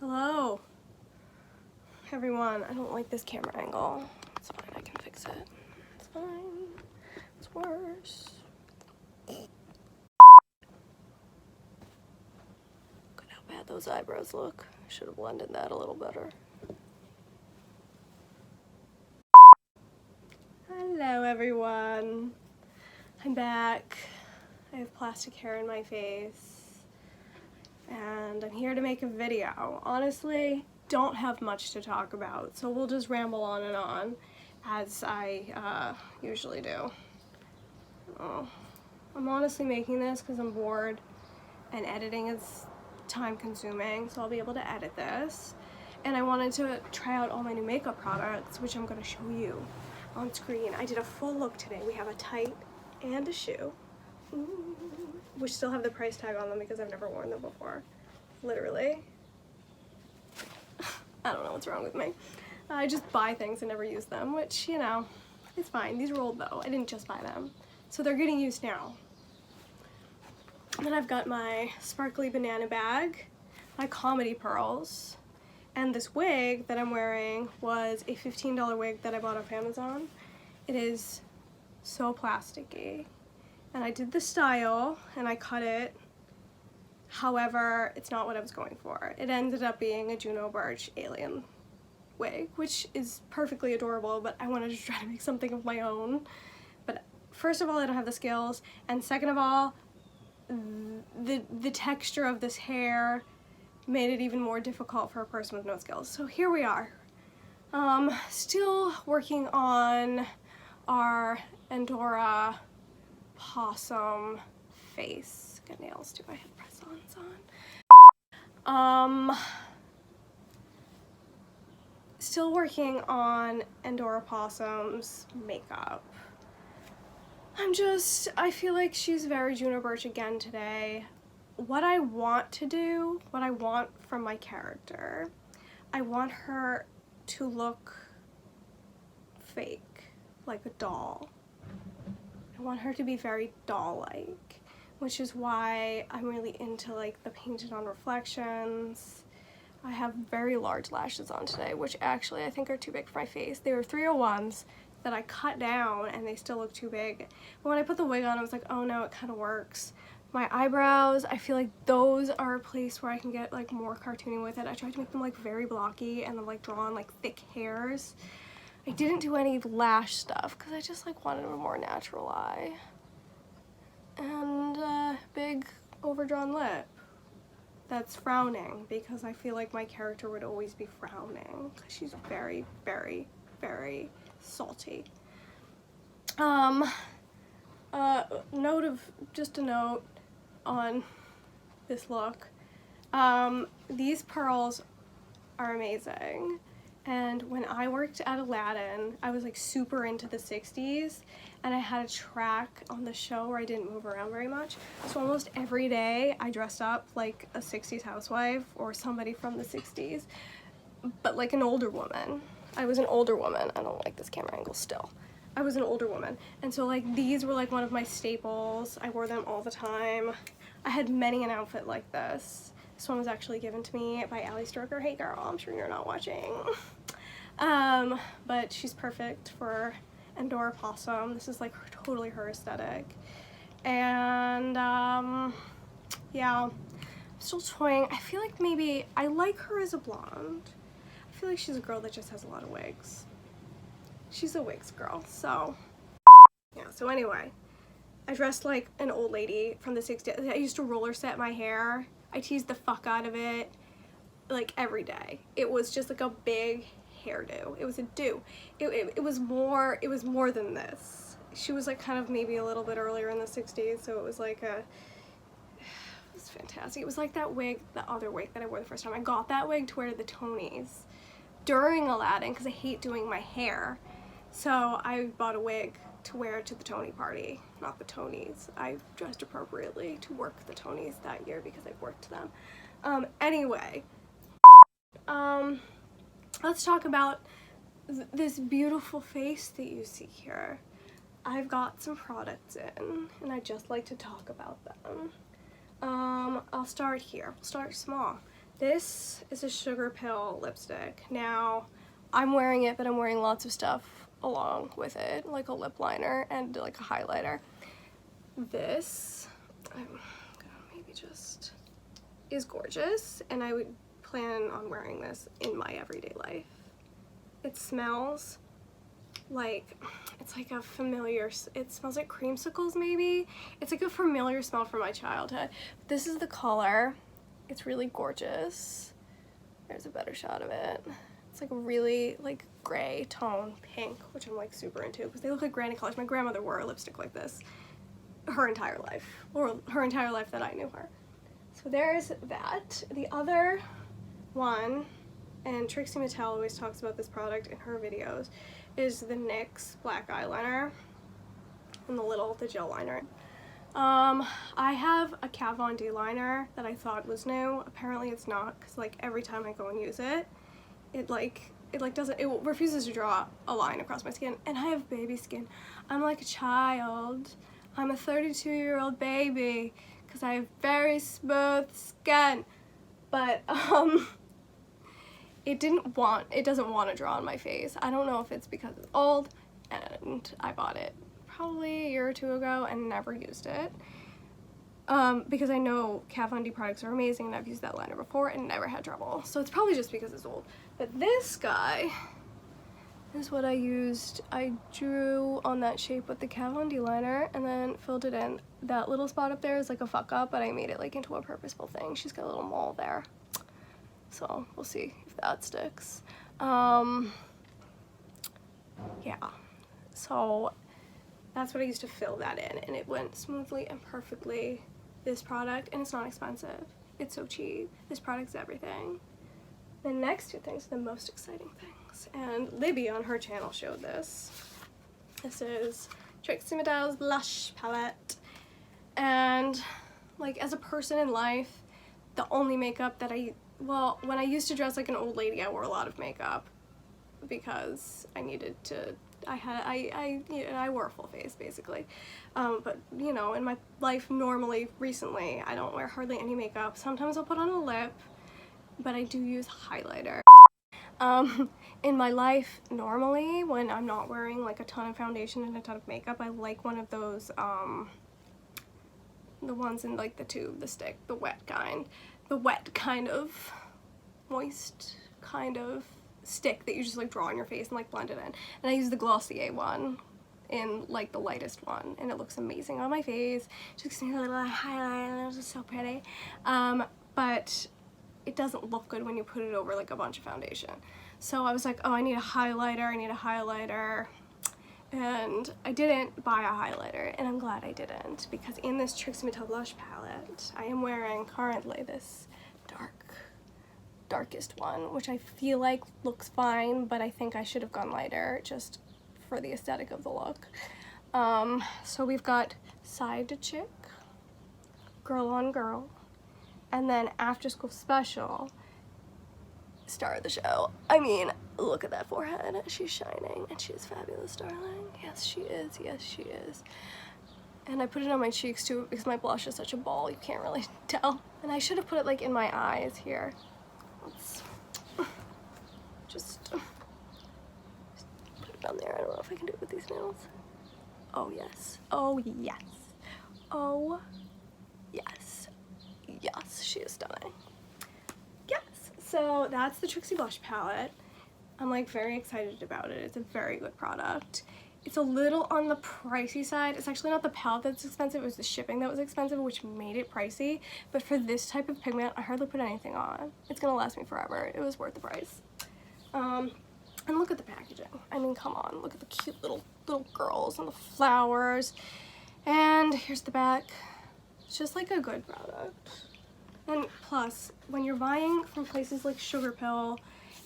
Hello, everyone. I don't like this camera angle. It's fine, I can fix it. It's fine. It's worse. Look at how bad those eyebrows look. I should have blended that a little better. Hello, everyone. I'm back. I have plastic hair in my face. And I'm here to make a video. Honestly, don't have much to talk about, so we'll just ramble on and on, as I usually do. I'm honestly making this because I'm bored, and editing is time consuming, so I'll be able to edit this. And I wanted to try out all my new makeup products, which I'm going to show you on screen. I did a full look today. We have a tight and a shoe. Ooh. Which still have the price tag on them because I've never worn them before. Literally. I don't know what's wrong with me. I just buy things and never use them, which, you know, it's fine. These are old though. I didn't just buy them. So they're getting used now. And then I've got my sparkly banana bag, my comedy pearls, and this wig that I'm wearing was a $15 wig that I bought off Amazon. It is so plasticky. And I did the style and I cut it. However, it's not what I was going for. It ended up being a Juno Birch alien wig, which is perfectly adorable, but I wanted to try to make something of my own. But first of all, I don't have the skills, and second of all, the texture of this hair made it even more difficult for a person with no skills. So here we are. Still working on our Andorra possum face. Got nails too. I had press-ons on. Still working on Andorra possum's makeup. I feel like she's very Juno Birch again today. What I want to do, what I want from my character, I want her to look fake, like a doll. I want her to be very doll-like, which is why I'm really into like the painted on reflections. I have very large lashes on today, which actually I think are too big for my face. They were 301s that I cut down and they still look too big. But when I put the wig on, I was like, oh no, it kind of works. My eyebrows, I feel like those are a place where I can get like more cartoony with it. I tried to make them like very blocky and then like draw on like thick hairs. I didn't do any lash stuff because I just like wanted a more natural eye. And big overdrawn lip that's frowning because I feel like my character would always be frowning because she's very, very, very salty. Just a note on this look. These pearls are amazing. And when I worked at Aladdin, I was like super into the 60s, and I had a track on the show where I didn't move around very much. So almost every day I dressed up like a 60s housewife or somebody from the 60s, but like an older woman. I was an older woman. I don't like this camera angle still. I was an older woman. And so like these were like one of my staples. I wore them all the time. I had many an outfit like this. This one was actually given to me by Allie Stroker. Hey girl, I'm sure you're not watching. But she's perfect for Andorra possum. This is like totally her aesthetic. And yeah, I'm still toying. I feel like maybe I like her as a blonde. I feel like she's a girl that just has a lot of wigs. She's a wigs girl, so yeah. So anyway, I dressed like an old lady from the 60s. I used to roller set my hair. I teased the fuck out of it like every day. It was just like a big hairdo. It was a do. It was more than this. She was like kind of maybe a little bit earlier in the 60s, so it was like it was fantastic. It was like that wig, the other wig that I wore the first time. I got that wig to wear to the Tonys during Aladdin because I hate doing my hair. So I bought a wig to wear to the Tony party, not the Tonys. I dressed appropriately to work the Tonys that year because I worked them. Anyway, let's talk about this beautiful face that you see here. I've got some products in, and I'd just like to talk about them. I'll start here. We'll start small. This is a Sugar Pill lipstick. Now, I'm wearing it, but I'm wearing lots of stuff along with it, like a lip liner and like a highlighter. This, I'm gonna maybe just, is gorgeous, and I would plan on wearing this in my everyday life. It smells like, it's like a familiar, it smells like creamsicles maybe. It's like a familiar smell from my childhood. This is the color. It's really gorgeous. There's a better shot of it. It's like a really like gray tone pink, which I'm like super into because they look like granny colors. My grandmother wore a lipstick like this her entire life, or her entire life that I knew her. So there's that. The other one, and Trixie Mattel always talks about this product in her videos, is the NYX black eyeliner and the gel liner. I have a Kat Von D liner that I thought was new. Apparently it's not, because like every time I go and use it, it refuses to draw a line across my skin, and I have baby skin. I'm like a child. I'm a 32-year-old baby because I have very smooth skin. But it doesn't want to draw on my face. I don't know if it's because it's old, and I bought it probably a year or two ago and never used it. Because I know Kat Von D products are amazing and I've used that liner before and never had trouble. So it's probably just because it's old. But this guy is what I used. I drew on that shape with the Kat Von D liner and then filled it in. That little spot up there is like a fuck up, but I made it like into a purposeful thing. She's got a little mole there. So we'll see if that sticks. Yeah. So that's what I used to fill that in, and it went smoothly and perfectly. This product, and it's not expensive. It's so cheap. This product's everything. The next two things are the most exciting things, and Libby on her channel showed this. This is Trixie Mattel's blush palette, and like as a person in life, the only makeup that when I used to dress like an old lady, I wore a lot of makeup because I needed to. I wore a full face basically, but you know, in my life normally recently I don't wear hardly any makeup. Sometimes I'll put on a lip, but I do use highlighter. In my life normally when I'm not wearing like a ton of foundation and a ton of makeup, I like one of those the ones in like the tube, the stick, the wet kind of moist kind of stick that you just like draw on your face and like blend it in. And I use the Glossier one in like the lightest one, and it looks amazing on my face. Just gives me a little highlight and it's just so pretty. But it doesn't look good when you put it over like a bunch of foundation. So I was like, oh, I need a highlighter, and I didn't buy a highlighter, and I'm glad I didn't, because in this Trixie Mattel blush palette I am wearing currently this darkest one, which I feel like looks fine, but I think I should have gone lighter just for the aesthetic of the look. So we've got Side to Chick, Girl on Girl, and then After School Special, Star of the Show. I mean, look at that forehead. She's shining, and she is fabulous, darling. Yes, she is. Yes, she is. And I put it on my cheeks too because my blush is such a ball, you can't really tell. And I should have put it like in my eyes here. Let's just put it on there. I don't know if I can do it with these nails. Oh yes. Oh yes. Oh yes. Yes, she is stunning. Yes. So that's the Trixie blush palette. I'm like very excited about it. It's a very good product. It's a little on the pricey side. It's actually not the palette that's expensive, it was the shipping that was expensive, which made it pricey. But for this type of pigment, I hardly put anything on. It's gonna last me forever. It was worth the price. And look at the packaging. I mean, come on, look at the cute little girls and the flowers. And here's the back. It's just like a good product. And plus, when you're buying from places like Sugar Pill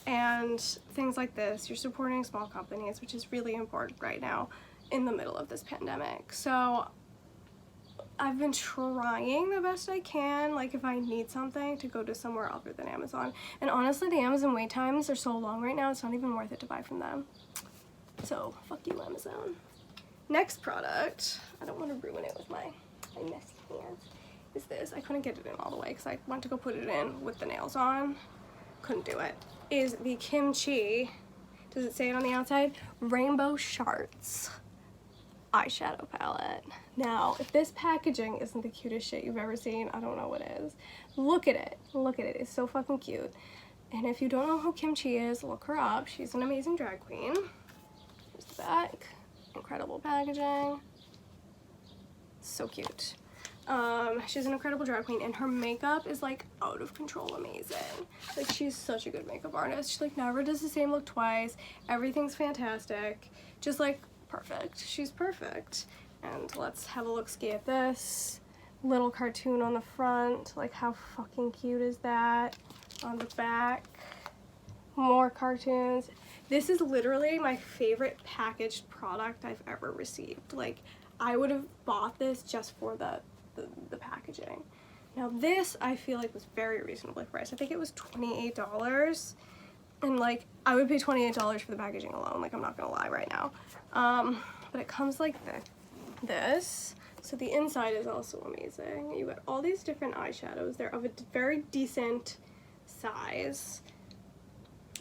and things like this, you're supporting small companies, which is really important right now in the middle of this pandemic. So I've been trying the best I can, like if I need something, to go to somewhere other than Amazon. And honestly, the Amazon wait times are so long right now, it's not even worth it to buy from them. So fuck you, Amazon. Next product, I don't want to ruin it with my messy hands, is this. I couldn't get it in all the way because I went to go put it in with the nails on. Couldn't do it. Is the Kimchi, does it say it on the outside? Rainbow Shards eyeshadow palette. Now, if this packaging isn't the cutest shit you've ever seen, I don't know what is. Look at it. Look at it. It's so fucking cute. And if you don't know who Kimchi is, look her up. She's an amazing drag queen. Here's the back. Incredible packaging. So cute. She's an incredible drag queen, and her makeup is like out of control amazing. Like, she's such a good makeup artist. She like never does the same look twice. Everything's fantastic. Just like perfect. She's perfect. And let's have a look-ski at this little cartoon on the front. Like, how fucking cute is that? On the back, more cartoons. This is literally my favorite packaged product I've ever received. Like, I would have bought this just for the packaging. Now this, I feel like, was very reasonably priced. I think it was $28, and like, I would pay $28 for the packaging alone. Like, I'm not gonna lie right now. But it comes like this. So the inside is also amazing. You got all these different eyeshadows. They're of a very decent size.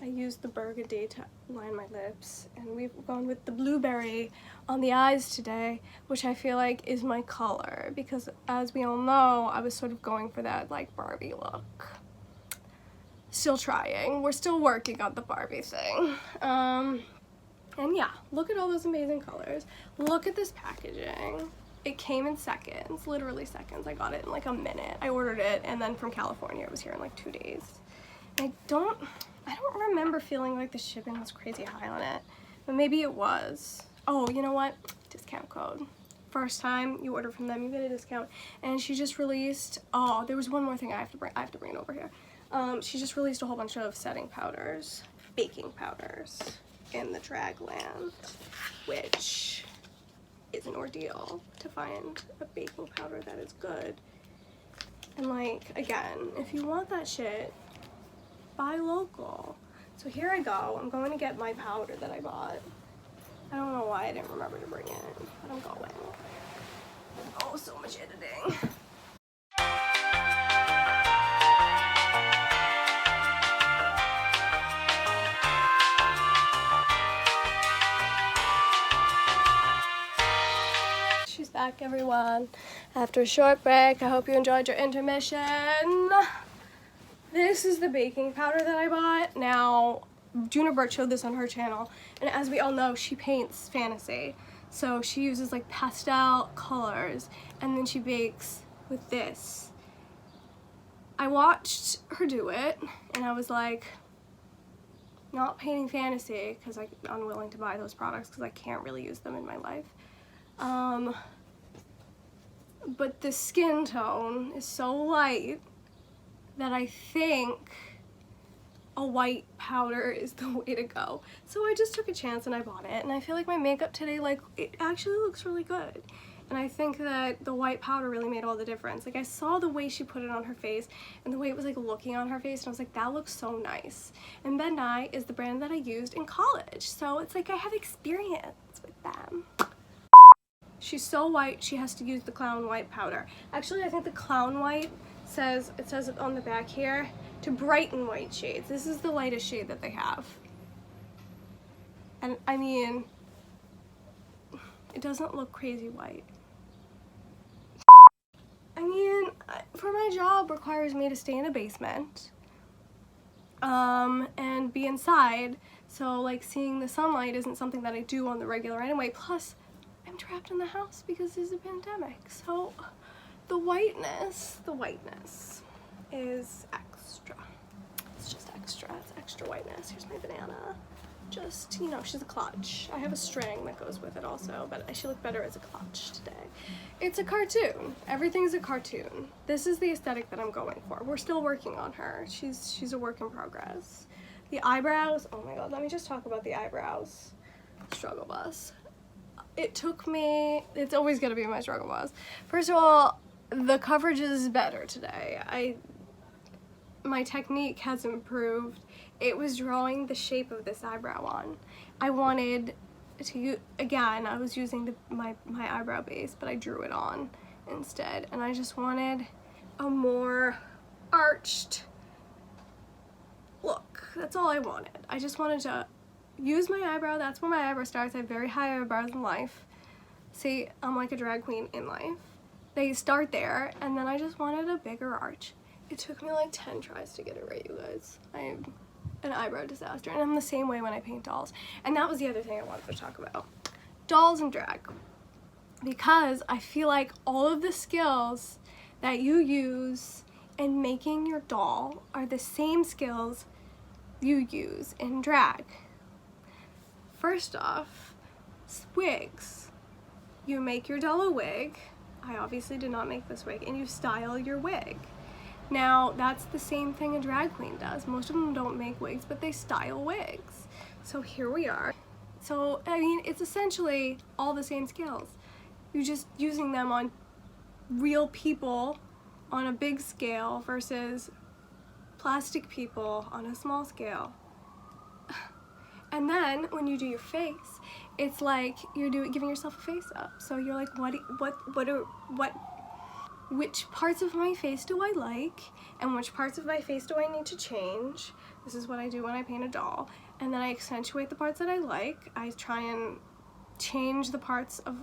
I used the burgundy to line my lips, and we've gone with the blueberry on the eyes today, which I feel like is my color, because as we all know, I was sort of going for that like Barbie look. Still trying. We're still working on the Barbie thing. And yeah, look at all those amazing colors. Look at this packaging. It came in seconds, literally seconds. I got it in like a minute. I ordered it, and then from California, it was here in like 2 days. I don't remember feeling like the shipping was crazy high on it, but maybe it was. Oh, you know what? Discount code. First time you order from them, you get a discount. And she just released, oh, there was one more thing I have to bring it over here. She just released a whole bunch of setting powders, baking powders in the drag land, which is an ordeal to find a baking powder that is good. And like, again, if you want that shit, buy local. So here I go. I'm going to get my powder that I bought. I don't know why I didn't remember to bring it, but I'm going. Oh, so much editing. She's back, everyone, after a short break. I hope you enjoyed your intermission. This is the baking powder that I bought. Now, Juna Burt showed this on her channel, and as we all know, she paints fantasy. So she uses like pastel colors, and then she bakes with this. I watched her do it, and I was like, not painting fantasy, because I'm unwilling to buy those products because I can't really use them in my life. But the skin tone is so light that I think a white powder is the way to go. So I just took a chance and I bought it, and I feel like my makeup today, like, it actually looks really good. And I think that the white powder really made all the difference. Like, I saw the way she put it on her face and the way it was like looking on her face, and I was like, that looks so nice. And Ben Nye is the brand that I used in college, so it's like I have experience with them. She's so white, she has to use the Clown White powder. Actually, I think the Clown White says it on the back here, to brighten white shades. This is the lightest shade that they have. And I mean, it doesn't look crazy white. I mean, for my job requires me to stay in a basement and be inside, so like seeing the sunlight isn't something that I do on the regular anyway. Plus, I'm trapped in the house because there's a pandemic, so the whiteness is extra. It's just extra. It's extra whiteness. Here's my banana. Just, you know, she's a clutch. I have a string that goes with it also, but she looked better as a clutch today. It's a cartoon. Everything's a cartoon. This is the aesthetic that I'm going for. We're still working on her. She's a work in progress. The eyebrows, oh my god, let me just talk about the eyebrows. Struggle bus. It took me, it's always gonna be my struggle bus. First of all, the coverage is better today. My technique has improved. It was drawing the shape of this eyebrow on. I wanted to, again, I was using my eyebrow base, but I drew it on instead. And I just wanted a more arched look. That's all I wanted. I just wanted to use my eyebrow. That's where my eyebrow starts. I have very high eyebrows in life. See, I'm like a drag queen in life. They start there, and then I just wanted a bigger arch. It took me like 10 tries to get it right, you guys. I'm an eyebrow disaster, and I'm the same way when I paint dolls. And that was the other thing I wanted to talk about. Dolls and drag. Because I feel like all of the skills that you use in making your doll are the same skills you use in drag. First off, wigs. You make your doll a wig. I obviously did not make this wig, and you style your wig. Now, that's the same thing a drag queen does. Most of them don't make wigs, but they style wigs. So here we are. So, I mean, it's essentially all the same skills. You're just using them on real people on a big scale versus plastic people on a small scale. And then when you do your face, it's like you're giving yourself a face up. So you're like, which parts of my face do I like, and which parts of my face do I need to change? This is what I do when I paint a doll. And then I accentuate the parts that I like. I try and change the parts of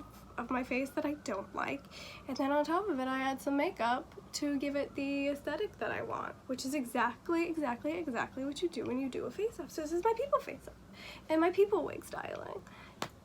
my face that I don't like. And then on top of it, I add some makeup to give it the aesthetic that I want, which is exactly what you do when you do a face up. So this is my people face up and my people wig styling.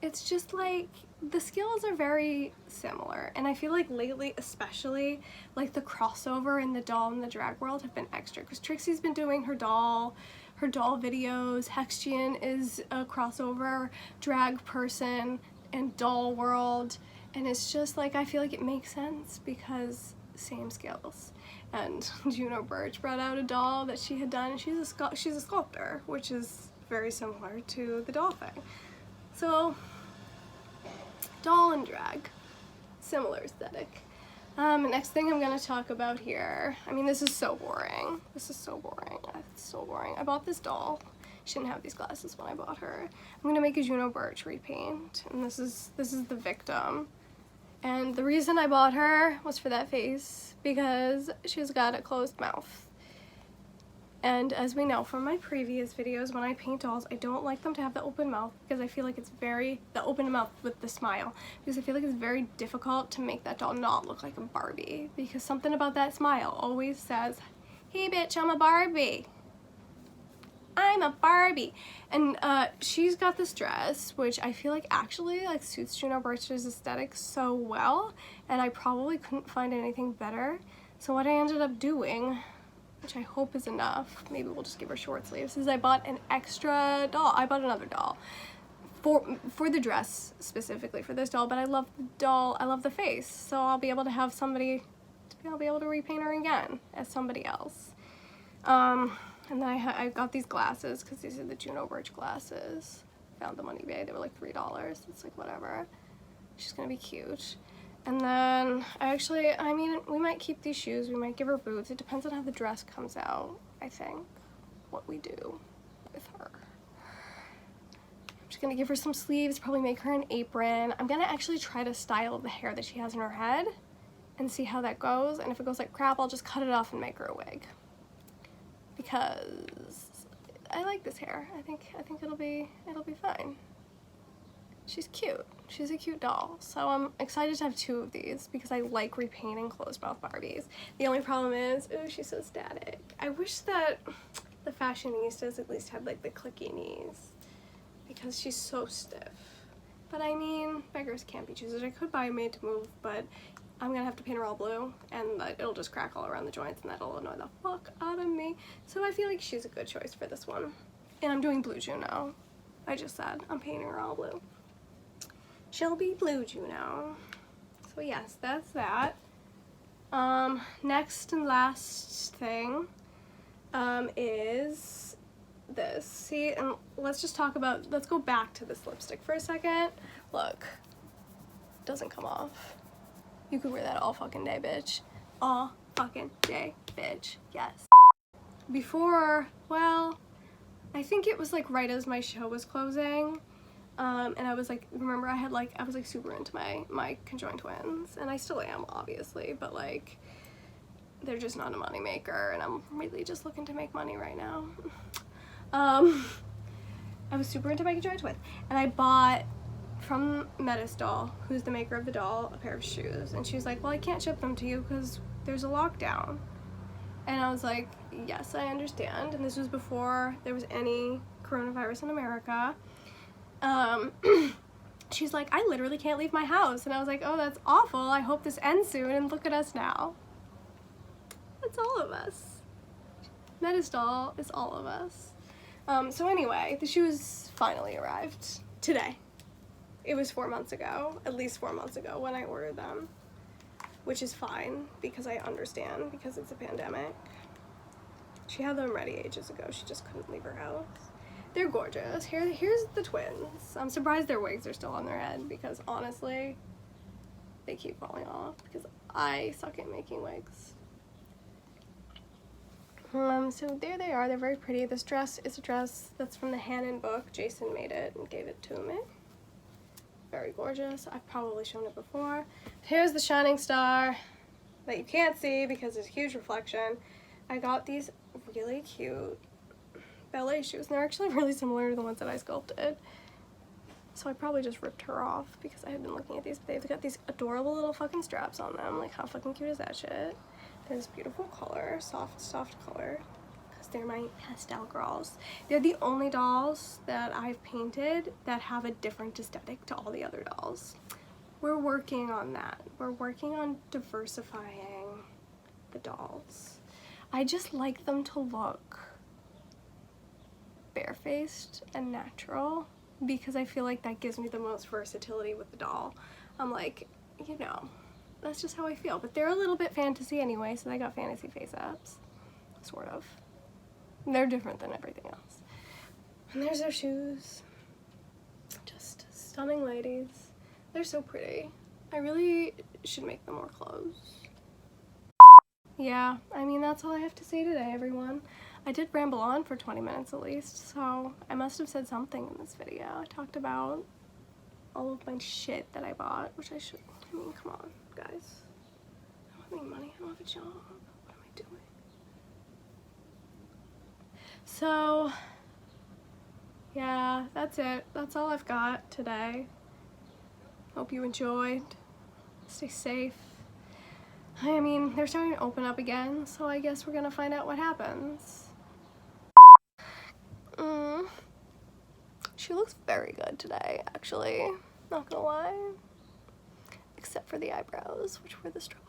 It's just like the skills are very similar, and I feel like lately, especially, like the crossover in the doll and the drag world have been extra, because Trixie's been doing her doll videos. Hextian is a crossover drag person and doll world, and it's just like I feel like it makes sense because same skills. And Juno Birch brought out a doll that she had done, and she's a sculptor, which is very similar to the doll thing. So, doll and drag, similar aesthetic. Next thing I'm gonna talk about here, I mean, this is so boring. This is so boring. It's so boring. I bought this doll. She didn't have these glasses when I bought her. I'm gonna make a Juno Birch repaint, and this is the victim. And the reason I bought her was for that face, because she's got a closed mouth. And as we know from my previous videos, when I paint dolls, I don't like them to have the open mouth, because I feel like it's the open mouth with the smile, because I feel like it's very difficult to make that doll not look like a Barbie, because something about that smile always says, hey bitch, I'm a Barbie. I'm a Barbie. And she's got this dress, which I feel like actually like suits Juno Birch's aesthetic so well, and I probably couldn't find anything better. So what I ended up doing, which I hope is enough, maybe we'll just give her short sleeves, is I bought an extra doll. I bought another doll for the dress specifically for this doll, but I love the doll, I love the face, so I'll be able to have somebody, I'll be able to repaint her again as somebody else. And then I got these glasses, because these are the Juno Birch glasses. Found them on eBay, they were like $3. It's like, whatever. She's gonna be cute. And then, I mean, we might keep these shoes, we might give her boots. It depends on how the dress comes out, I think, what we do with her. I'm just gonna give her some sleeves, probably make her an apron. I'm gonna actually try to style the hair that she has in her head and see how that goes. And if it goes like crap, I'll just cut it off and make her a wig. Because I like this hair. I think it'll be fine. She's cute. She's a cute doll. So I'm excited to have 2 of these because I like repainting closed mouth Barbies. The only problem is, ooh, she's so static. I wish that the fashionistas at least had like the clicky knees, because she's so stiff. But I mean, beggars can't be choosers. I could buy a made to move, but I'm gonna have to paint her all blue, and it'll just crack all around the joints, and that'll annoy the fuck out of me. So I feel like she's a good choice for this one. And I'm doing blue Juno. I just said I'm painting her all blue. She'll be blue Juno. So yes, that's that. Next and last thing is this. See, and let's go back to this lipstick for a second. Look, doesn't come off. You could wear that all fucking day, bitch. All fucking day, bitch. Yes. Before, well, I think it was like right as my show was closing. And I was like, remember I was like super into my conjoined twins, and I still am, obviously, but like they're just not a money maker, and I'm really just looking to make money right now. I was super into Mickey Joy Twins, and I bought from Metis Doll, who's the maker of the doll, a pair of shoes, and she was like, well, I can't ship them to you because there's a lockdown. And I was like, yes, I understand. And this was before there was any coronavirus in America. She's like, I literally can't leave my house. And I was like, oh, that's awful. I hope this ends soon. And look at us now. That's all of us. Metis Doll is all of us. So anyway, the shoes finally arrived today. It was 4 months ago, at least 4 months ago when I ordered them, which is fine because I understand because it's a pandemic. She had them ready ages ago. She just couldn't leave her house. They're gorgeous. Here's the twins. I'm surprised their wigs are still on their head because honestly, they keep falling off because I suck at making wigs. So there they are. They're very pretty. This dress is a dress that's from the Hannon book. Jason made it and gave it to me. Very gorgeous. I've probably shown it before. Here's the shining star that you can't see because there's a huge reflection. I got these really cute ballet shoes, and they're actually really similar to the ones that I sculpted. So I probably just ripped her off because I had been looking at these. They've got these adorable little fucking straps on them. Like, how fucking cute is that shit? They're this beautiful color, soft color, because they're my pastel girls. They're the only dolls that I've painted that have a different aesthetic to all the other dolls. We're working on that. We're working on diversifying the dolls. I just like them to look barefaced and natural because I feel like that gives me the most versatility with the doll. I'm like, you know, that's just how I feel. But they're a little bit fantasy anyway, so they got fantasy face-ups, sort of. And they're different than everything else. And there's their shoes. Just stunning ladies. They're so pretty. I really should make them more clothes. Yeah, I mean, that's all I have to say today, everyone. I did ramble on for 20 minutes at least, so I must have said something in this video. I talked about all of my shit that I bought, which I should. I mean, come on, guys. I don't have any money. I don't have a job. What am I doing? So, yeah, that's it. That's all I've got today. Hope you enjoyed. Stay safe. I mean, they're starting to open up again, so I guess we're gonna find out what happens. She looks very good today, actually. Not gonna lie. Except for the eyebrows, which were the struggle.